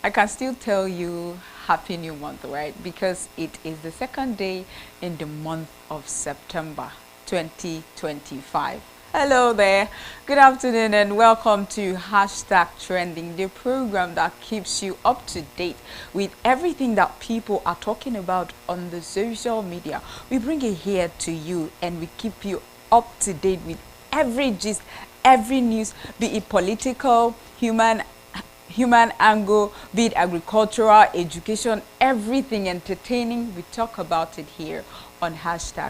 I can still tell you Happy New Month, right? Because it is the second day in the month of September 2025. Hello there. Good afternoon and welcome to #Trending, the program that keeps you up to date with everything that people are talking about on the social media. We bring it here to you and we keep you up to date with every gist, every news, be it political, human angle, be it agricultural, education, everything entertaining. We talk about it here on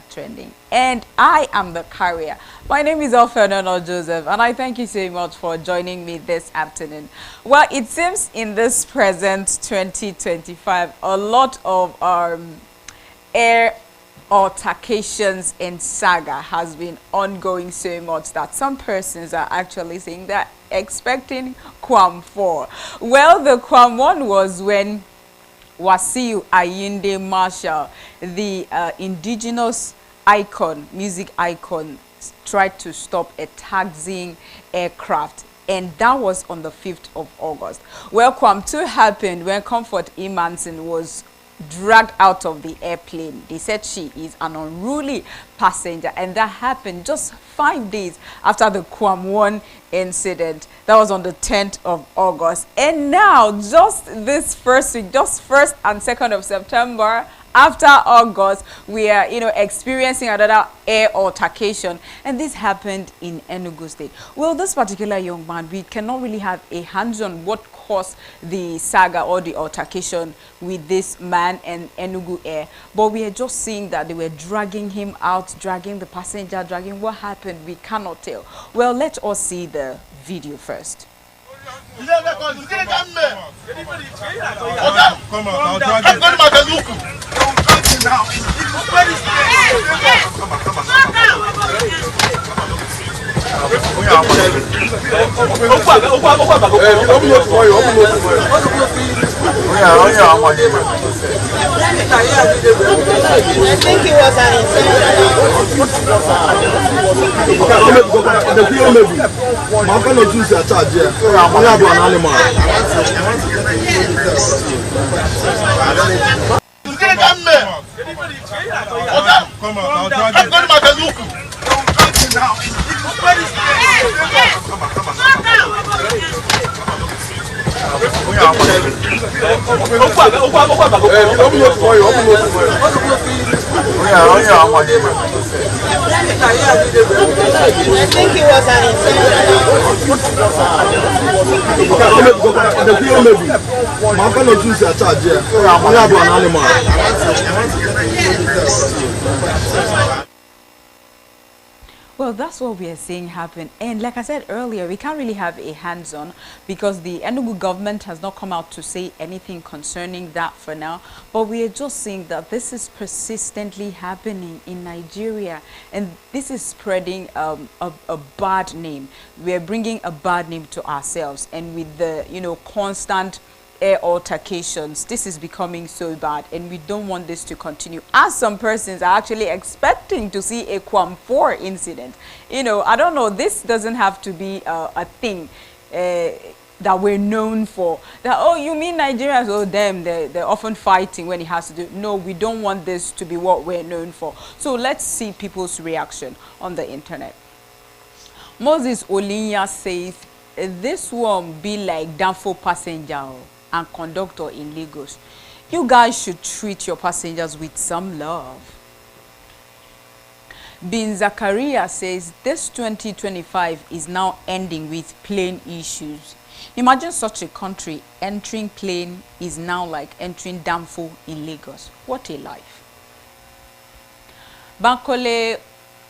#Trending. And I am the carrier. My name is Ofenano Joseph, and I thank you so much for joining me this afternoon. Well, it seems in this present 2025, a lot of air altercations and saga has been ongoing so much that some persons are actually saying that expecting Quam 4. Well, the Quam 1 was when Wasiu Ayinde Marshall, the indigenous icon, music icon, tried to stop a taxiing aircraft. And that was on the 5th of August. Well, Quam 2 happened when Comfort Emanson was dragged out of the airplane. They said she is an unruly passenger, and that happened just 5 days after the Quam 1 incident. That was on the 10th of August. And now, just this first week, just 1st and 2nd of September, after August, we are, experiencing another air altercation, and this happened in Enugu State. Well, this particular young man, we cannot really have a hands on what caused the saga or the altercation with this man and Enugu Air, but we are just seeing that they were dragging him out, dragging the passenger, dragging. What happened, we cannot tell. Well, let us see the video first. Come on, I'll drag you. I think he was an Come on, I'll drag you. I think he was an Well, that's what we are seeing happen. And like I said earlier, we can't really have a hands-on because the Enugu government has not come out to say anything concerning that for now. But we are just seeing that this is persistently happening in Nigeria. And this is spreading a bad name. We are bringing a bad name to ourselves. And with the, constant air altercations, this is becoming so bad, and we don't want this to continue, as some persons are actually expecting to see a Quam 4 incident. I don't know, this doesn't have to be a thing that we're known for, that, oh, you mean Nigerians, oh damn, they're often fighting when it has to do. No, we don't want this to be what we're known for. So let's see people's reaction on the internet. Moses Olinya says, this won't be like Danfo passenger and conductor in Lagos. You guys should treat your passengers with some love. Bin Zakaria says this 2025 is now ending with plane issues. Imagine such a country entering plane is now like entering Danfo in Lagos. What a life. Bankole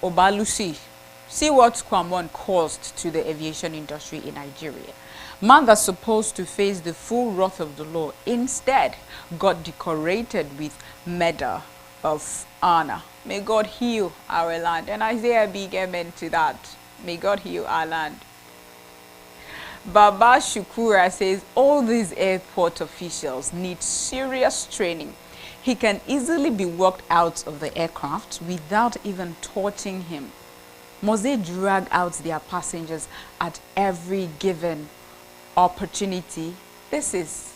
Obalusi, see what Quam 1 caused to the aviation industry in Nigeria. Man that's supposed to face the full wrath of the law instead got decorated with Medal of Honor. May God heal our land. And I say a big amen to that. May God heal our land. Baba Shukura says all these airport officials need serious training. He can easily be walked out of the aircraft without even touching him. Must they drag out their passengers at every given opportunity? This is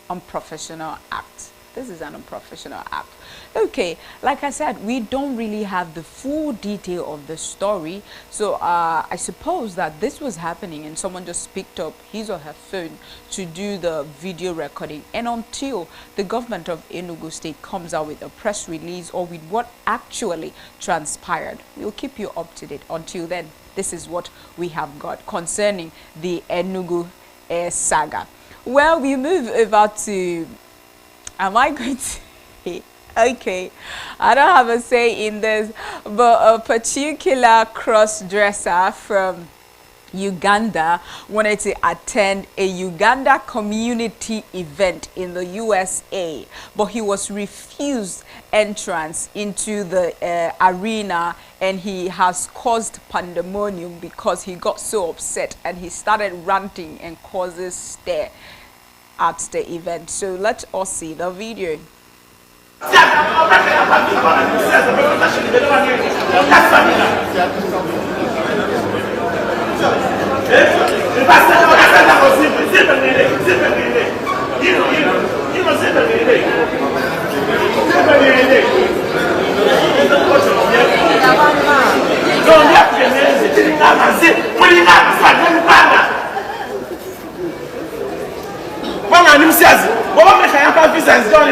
unprofessional act. This is an unprofessional act. Okay, like I said, we don't really have the full detail of the story. So I suppose that this was happening and someone just picked up his or her phone to do the video recording. And until the government of Enugu State comes out with a press release or with what actually transpired, we'll keep you up to date. Until then, this is what we have got concerning the Enugu saga. Well, we move over to... Am I going to... Okay, I don't have a say in this, but a particular cross-dresser from Uganda wanted to attend a Uganda community event in the USA, but he was refused entrance into the arena, and he has caused pandemonium because he got so upset and he started ranting and causes stir at the event. So let us see the video.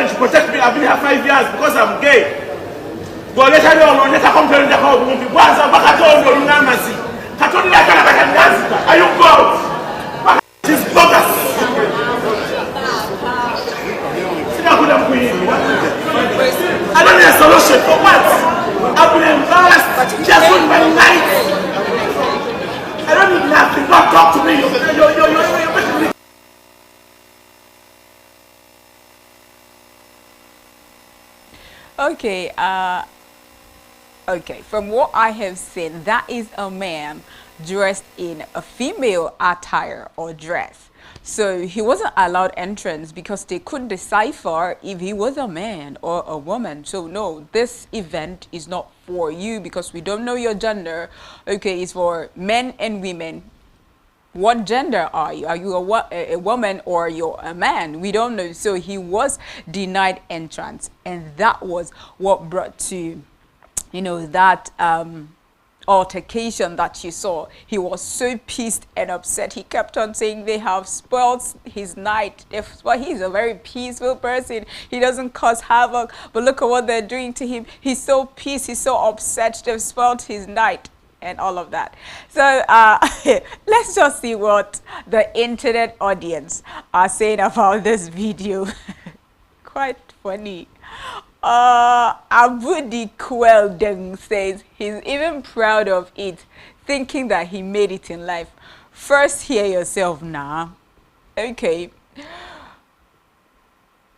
To protect me, I've been here 5 years because I'm gay. But later on, later comparing the whole movie, once I'm back at home, you're not mercy. Are you God? She's bogus. I don't need a solution for what? I've been embarrassed just on my night. I don't need nothing. Don't talk to me. You're making me. Okay, okay, from what I have seen, that is a man dressed in a female attire or dress. So he wasn't allowed entrance because they couldn't decipher if he was a man or a woman. So no, this event is not for you because we don't know your gender. Okay, it's for men and women. What gender are you? Are you a woman or you're a man? We don't know. So he was denied entrance, and that was what brought to, you know, that altercation that you saw. He was so pissed and upset. He kept on saying they have spoiled his night. Well, he's a very peaceful person. He doesn't cause havoc, but look at what they're doing to him. He's so pissed. He's so upset. They've spoiled his night and all of that. So let's just see what the internet audience are saying about this video. Quite funny. Abudi Queldeng says he's even proud of it, thinking that he made it in life. First, hear yourself now. Okay.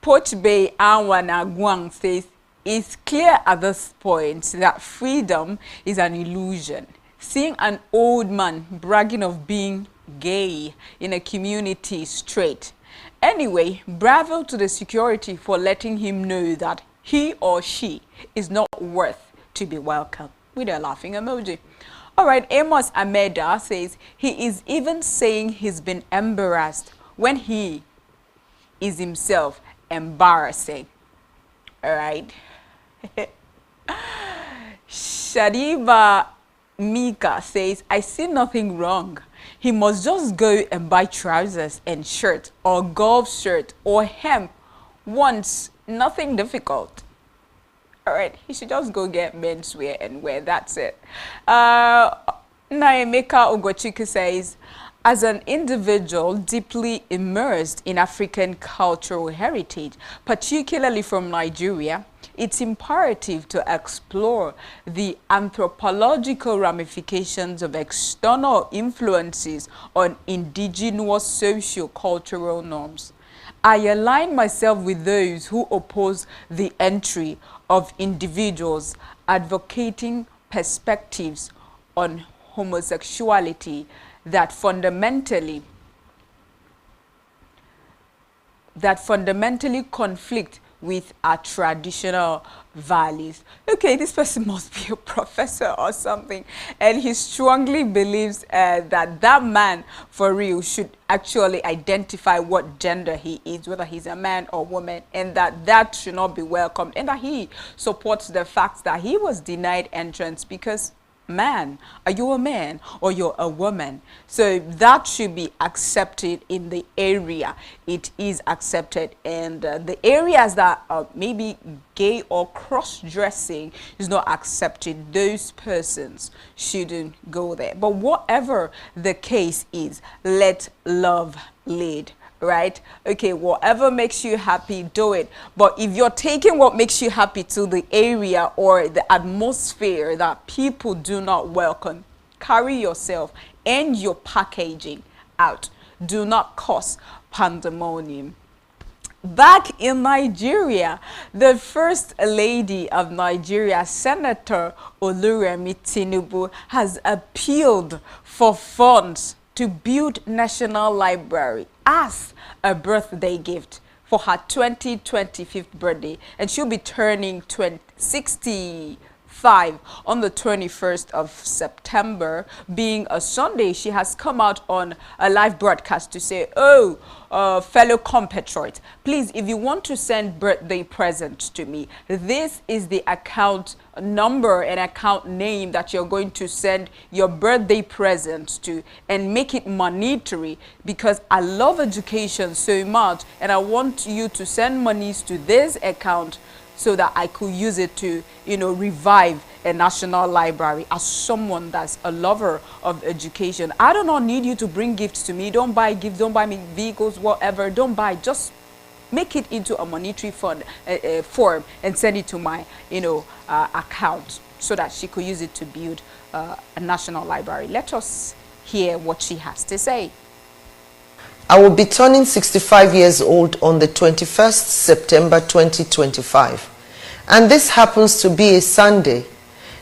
Poch Bay Anwana Guang says it's clear at this point that freedom is an illusion. Seeing an old man bragging of being gay in a community straight. Anyway, bravo to the security for letting him know that he or she is not worth to be welcome. With a laughing emoji. All right, Amos Ameda says he is even saying he's been embarrassed when he is himself embarrassing. All right. Shadiba Mika says, I see nothing wrong. He must just go and buy trousers and shirt or golf shirt or hemp once. Nothing difficult. All right, he should just go get menswear and wear. That's it. Naemeka Ogochike says, as an individual deeply immersed in African cultural heritage, particularly from Nigeria, it's imperative to explore the anthropological ramifications of external influences on indigenous socio-cultural norms. I align myself with those who oppose the entry of individuals advocating perspectives on homosexuality that fundamentally conflict with our traditional values. Okay, this person must be a professor or something, and he strongly believes that that man for real should actually identify what gender he is, whether he's a man or woman, and that should not be welcomed, and that he supports the fact that he was denied entrance because man, are you a man or you're a woman? So that should be accepted in the area it is accepted, and the areas that are maybe gay or cross-dressing is not accepted, those persons shouldn't go there. But whatever the case is, let love lead. Right? Okay, whatever makes you happy, do it. But if you're taking what makes you happy to the area or the atmosphere that people do not welcome, carry yourself and your packaging out. Do not cause pandemonium. Back in Nigeria, the First Lady of Nigeria, Senator Oluremi Tinubu, has appealed for funds to build National Library as a birthday gift for her 25th birthday, and she'll be turning 65 on the 21st of September, being a Sunday. She has come out on a live broadcast to say, oh, fellow compatriots, please, if you want to send birthday presents to me, this is the account number and account name that you're going to send your birthday presents to, and make it monetary, because I love education so much and I want you to send monies to this account so that I could use it to, revive a national library. As someone that's a lover of education, I do not need you to bring gifts to me. Don't buy gifts, don't buy me vehicles, whatever. Don't buy, just make it into a monetary fund form and send it to my, account so that she could use it to build a national library. Let us hear what she has to say. I will be turning 65 years old on the 21st September 2025, and this happens to be a Sunday.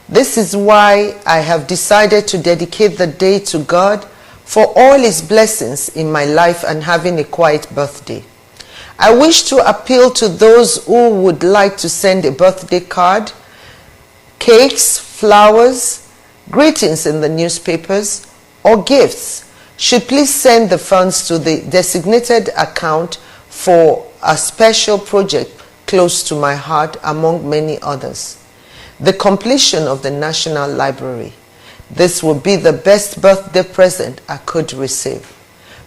This is why I have decided to dedicate the day to God for all His blessings in my life and having a quiet birthday. I wish to appeal to those who would like to send a birthday card, cakes, flowers, greetings in the newspapers, or gifts. Should please send the funds to the designated account for a special project close to my heart, among many others: the completion of the National Library. This will be the best birthday present I could receive.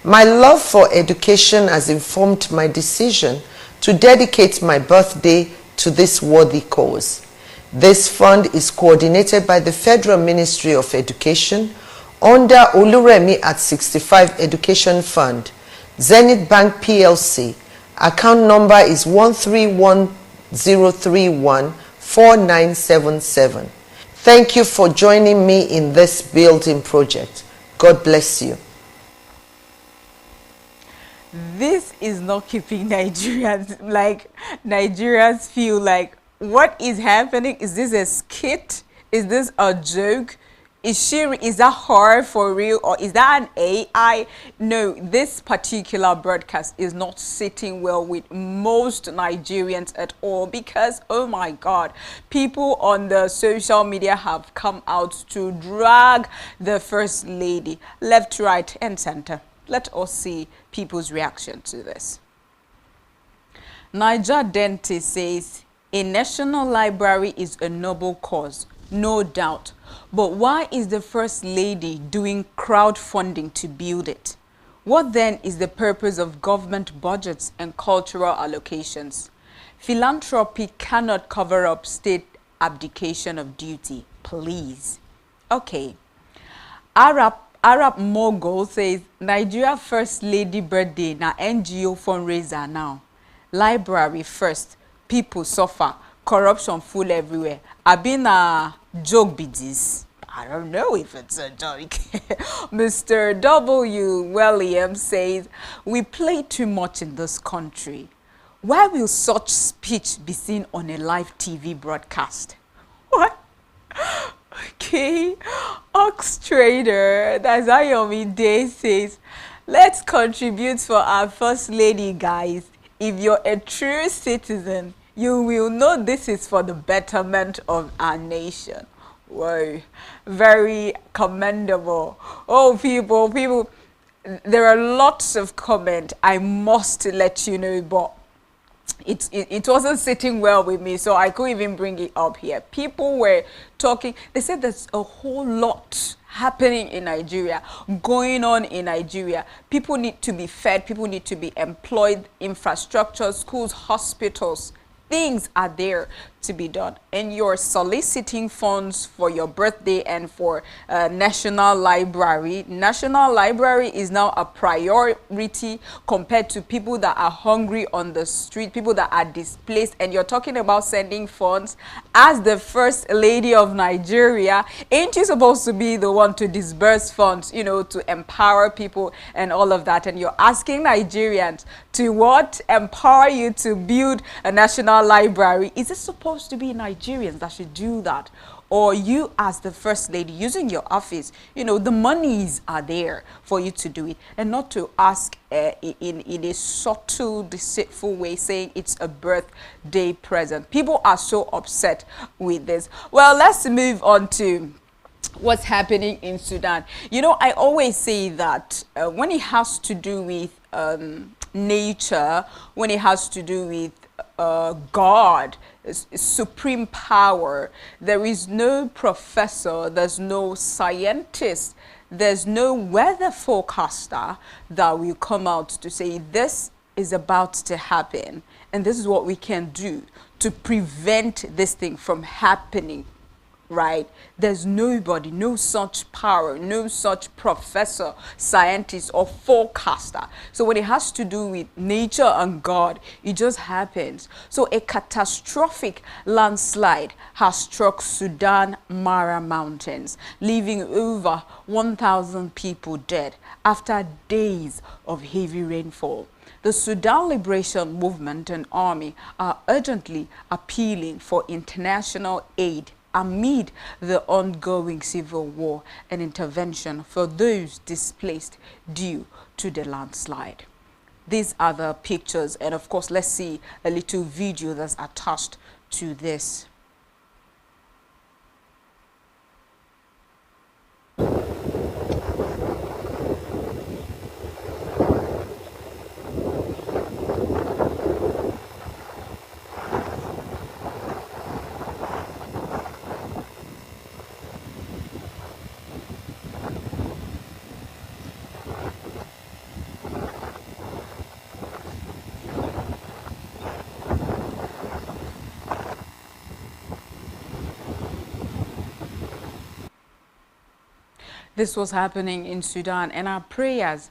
My love for education has informed my decision to dedicate my birthday to this worthy cause. This fund is coordinated by the Federal Ministry of Education under Oluremi at 65 Education Fund, Zenith Bank PLC. Account number is 131,031,4977. Thank you for joining me in this building project. God bless you. This is not keeping Nigerians feel like, what is happening? Is this a skit? Is this a joke? Is that her for real, or is that an AI? No, this particular broadcast is not sitting well with most Nigerians at all, because, oh my God, people on the social media have come out to drag the First Lady left, right, and center. Let us see people's reaction to this. Niger Dentist says, a national library is a noble cause, no doubt. But why is the First Lady doing crowdfunding to build it? What then is the purpose of government budgets and cultural allocations? Philanthropy cannot cover up state abdication of duty, please. Okay. Arab Mogul says, Nigeria First Lady birthday na NGO fundraiser now. Library first, people suffer, corruption full everywhere. I been a joke be this. I don't know if it's a joke. Mr. W. Williams says, we play too much in this country. Why will such speech be seen on a live TV broadcast? What? Okay. Ox Trader, that's Ayomi Day, says, let's contribute for our First Lady, guys. If you're a true citizen, you will know this is for the betterment of our nation. Whoa, very commendable. Oh, people, there are lots of comment. I must let you know, but it wasn't sitting well with me, so I couldn't even bring it up here. People were talking. They said there's a whole lot happening in Nigeria, going on in Nigeria. People need to be fed. People need to be employed. Infrastructure, schools, hospitals. Things are there to be done, and you're soliciting funds for your birthday and for National Library. National Library is now a priority compared to people that are hungry on the street, people that are displaced, and you're talking about sending funds. As the First Lady of Nigeria, ain't you supposed to be the one to disburse funds, you know, to empower people and all of that? And you're asking Nigerians to what? Empower you to build a national library. Is it supposed to be Nigerians that should do that? Or you as the First Lady using your office, you know, the monies are there for you to do it, and not to ask in a subtle, deceitful way, saying it's a birthday present. People are so upset with this. Well, let's move on to what's happening in Sudan. You know, I always say that when it has to do with nature, when it has to do with God, supreme power, there is no professor, there's no scientist, there's no weather forecaster that will come out to say this is about to happen and this is what we can do to prevent this thing from happening. Right? There's nobody, no such power, no such professor, scientist, or forecaster. So when it has to do with nature and God, it just happens. So a catastrophic landslide has struck Sudan Mara Mountains, leaving over 1,000 people dead after days of heavy rainfall. The Sudan Liberation Movement and army are urgently appealing for international aid amid the ongoing civil war and intervention for those displaced due to the landslide. These are the pictures, and of course, let's see a little video that's attached to this. This was happening in Sudan, and our prayers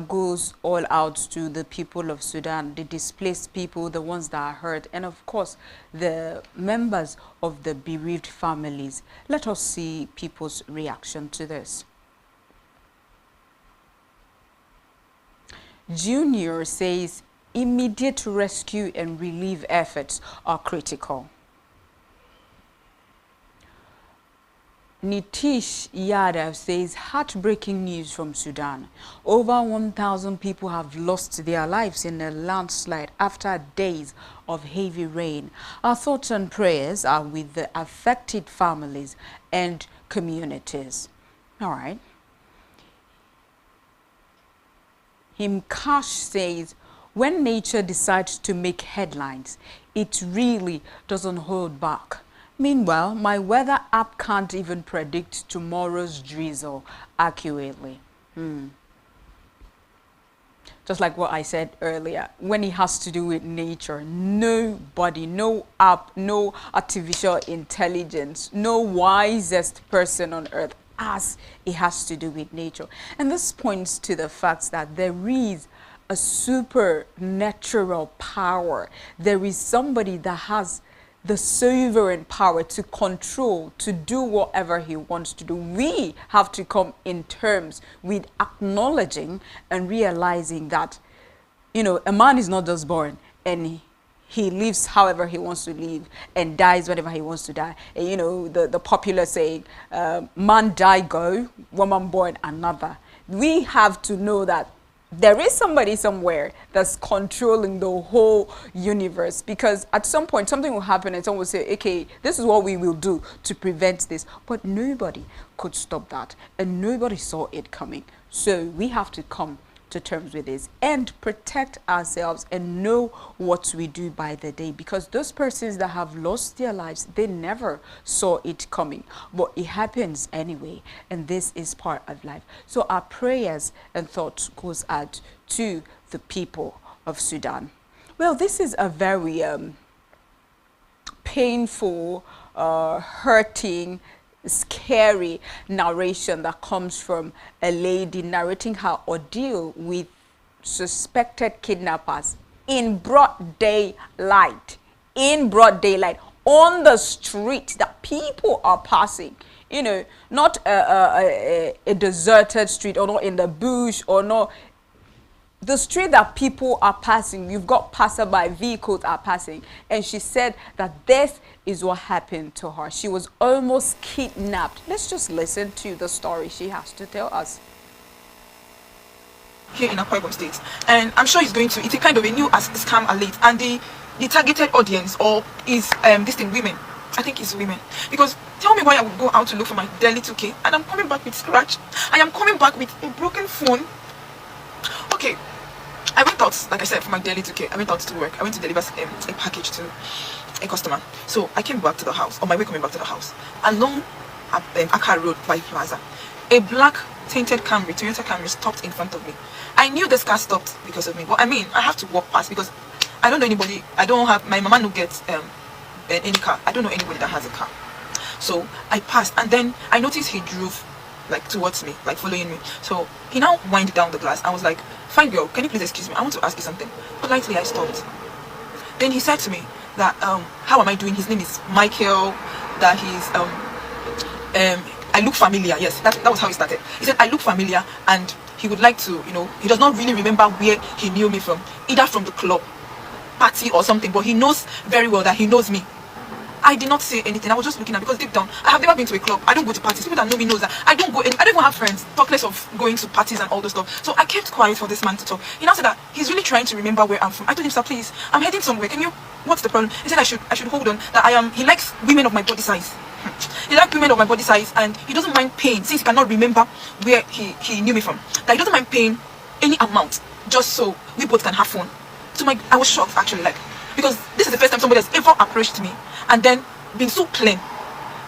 goes all out to the people of Sudan, the displaced people, the ones that are hurt, and of course the members of the bereaved families. Let us see people's reaction to this. Junior says immediate rescue and relief efforts are critical. Nitish Yadav says heartbreaking news from Sudan. Over 1,000 people have lost their lives in a landslide after days of heavy rain. Our thoughts and prayers are with the affected families and communities. All right. Himkash says, when nature decides to make headlines, it really doesn't hold back. Meanwhile, my weather app can't even predict tomorrow's drizzle accurately. Just like what I said earlier, when it has to do with nature, nobody, no app, no artificial intelligence, no wisest person on earth as it has to do with nature. And this points to the fact that there is a supernatural power. There is somebody that has the sovereign power to control, to do whatever he wants to do. We have to come in terms with acknowledging and realizing that, you know, a man is not just born and he lives however he wants to live and dies whenever he wants to die. And, you know, the popular saying, man die go, woman born another. We have to know that there is somebody somewhere that's controlling the whole universe, because at some point something will happen and someone will say, okay, this is what we will do to prevent this, but nobody could stop that and nobody saw it coming. So we have to come to terms with this and protect ourselves and know what we do by the day, because those persons that have lost their lives, they never saw it coming, but it happens anyway, and this is part of life. So our prayers and thoughts goes out to the people of Sudan. Well, this is a very painful, hurting, scary narration that comes from a lady narrating her ordeal with suspected kidnappers in broad daylight, on the street that people are passing, you know, not a deserted street, or not in the bush, or not the street that people are passing. You've got passerby vehicles are passing, and she said that this is what happened to her. She was almost kidnapped. Let's just listen to the story she has to tell us. Here in Akwa Ibom State, and I'm sure it's a kind of a new scam alert, and the targeted audience or is this thing women. I think it's women, because tell me why I would go out to look for my daily 2K and I'm coming back with scratch. I am coming back with a broken phone. Okay, I went out, like I said, for my daily 2K. I went out to work. I went to deliver a package to a customer. So I came back to the house, on my way coming back to the house, along Accra Road by Plaza. A black tainted Camry, Toyota Camry, stopped in front of me. I knew this car stopped because of me, but I mean, I have to walk past because I don't know anybody. I don't have, my mama no gets any car. I don't know anybody that has a car. So I passed, and then I noticed he drove like towards me, like following me. So he now winded down the glass. I was like, fine girl, can you please excuse me? I want to ask you something. Politely I stopped. Then he said to me that how am I doing? His name is Michael, that he's I look familiar. Yes, that was how he started. He said I look familiar, and he would like to, you know, he does not really remember where he knew me from, either from the club, party or something, but he knows very well that he knows me. I did not say anything. I was just looking at, because deep down, I have never been to a club. I don't go to parties. People that know me knows that I don't go. I don't even have friends. Talk less of going to parties and all those stuff. So I kept quiet for this man to talk. He now said that he's really trying to remember where I'm from. I told him, sir, please, I'm heading somewhere. Can you? What's the problem? He said I should hold on. That I am. He likes women of my body size. He likes women of my body size, and he doesn't mind paying, since he cannot remember where he knew me from. That he doesn't mind paying any amount just so we both can have fun. So I was shocked actually, like, because this is the first time somebody has ever approached me and then been so plain.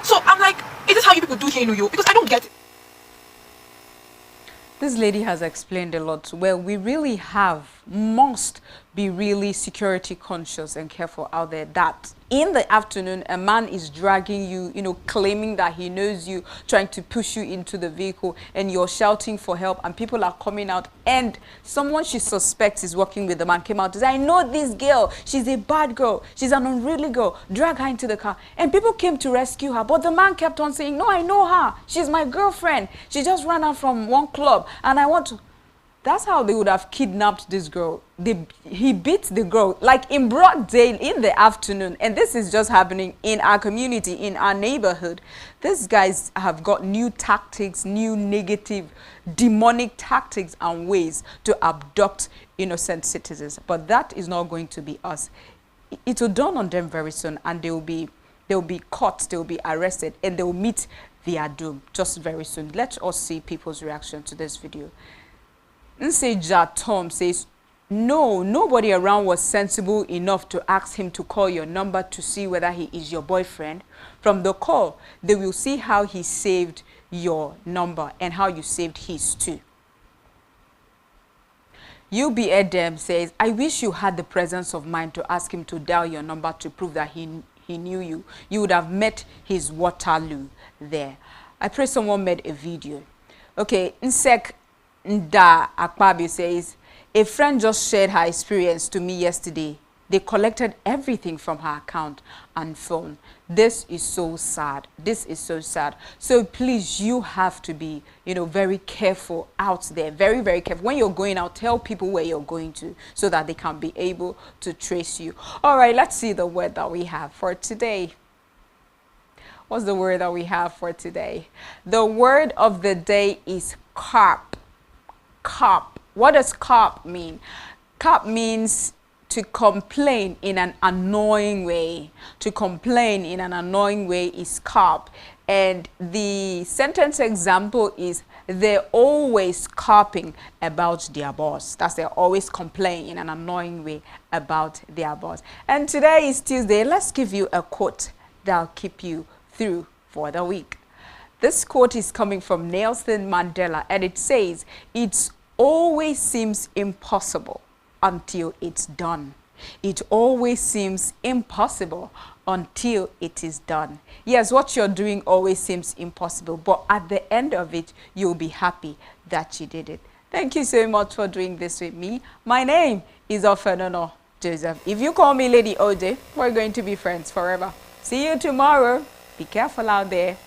So I'm like, is this how you people do here in New York? Because I don't get it. This lady has explained a lot. Well, we really must be really security conscious and careful out there, that in the afternoon a man is dragging you, you know, claiming that he knows you, trying to push you into the vehicle, and you're shouting for help, and people are coming out, and someone she suspects is working with the man came out to say, I know this girl, she's a bad girl, she's an unruly girl, drag her into the car. And people came to rescue her, but the man kept on saying, no, I know her, she's my girlfriend, she just ran out from one club and I want to. That's how they would have kidnapped this girl. He beat the girl like in broad day in the afternoon, and this is just happening in our community, in our neighborhood. These guys have got new tactics, new negative, demonic tactics and ways to abduct innocent citizens. But that is not going to be us. It will dawn on them very soon, and they will be caught, they will be arrested, and they will meet their doom just very soon. Let us see people's reaction to this video. Nseja Tom says, no, nobody around was sensible enough to ask him to call your number to see whether he is your boyfriend. From the call, they will see how he saved your number and how you saved his too. UB Edem says, I wish you had the presence of mind to ask him to dial your number to prove that he knew you. You would have met his Waterloo there. I pray someone made a video. Okay, Nsek Nda Akpabi says, a friend just shared her experience to me yesterday. They collected everything from her account and phone. This is so sad. This is so sad. So please, you have to be, very careful out there. Very, very careful. When you're going out, tell people where you're going to so that they can be able to trace you. All right, let's see the word that we have for today. What's the word that we have for today? The word of the day is carp. Carp. What does carp mean? Carp means to complain in an annoying way. To complain in an annoying way is carp. And the sentence example is, they're always carping about their boss. That's, they're always complaining in an annoying way about their boss. And today is Tuesday. Let's give you a quote that'll keep you through for the week. This quote is coming from Nelson Mandela, and it says, "It always seems impossible until it's done." It always seems impossible until it is done. Yes, what you're doing always seems impossible, but at the end of it, you'll be happy that you did it. Thank you so much for doing this with me. My name is Ofenono Joseph. If you call me Lady OJ, we're going to be friends forever. See you tomorrow. Be careful out there.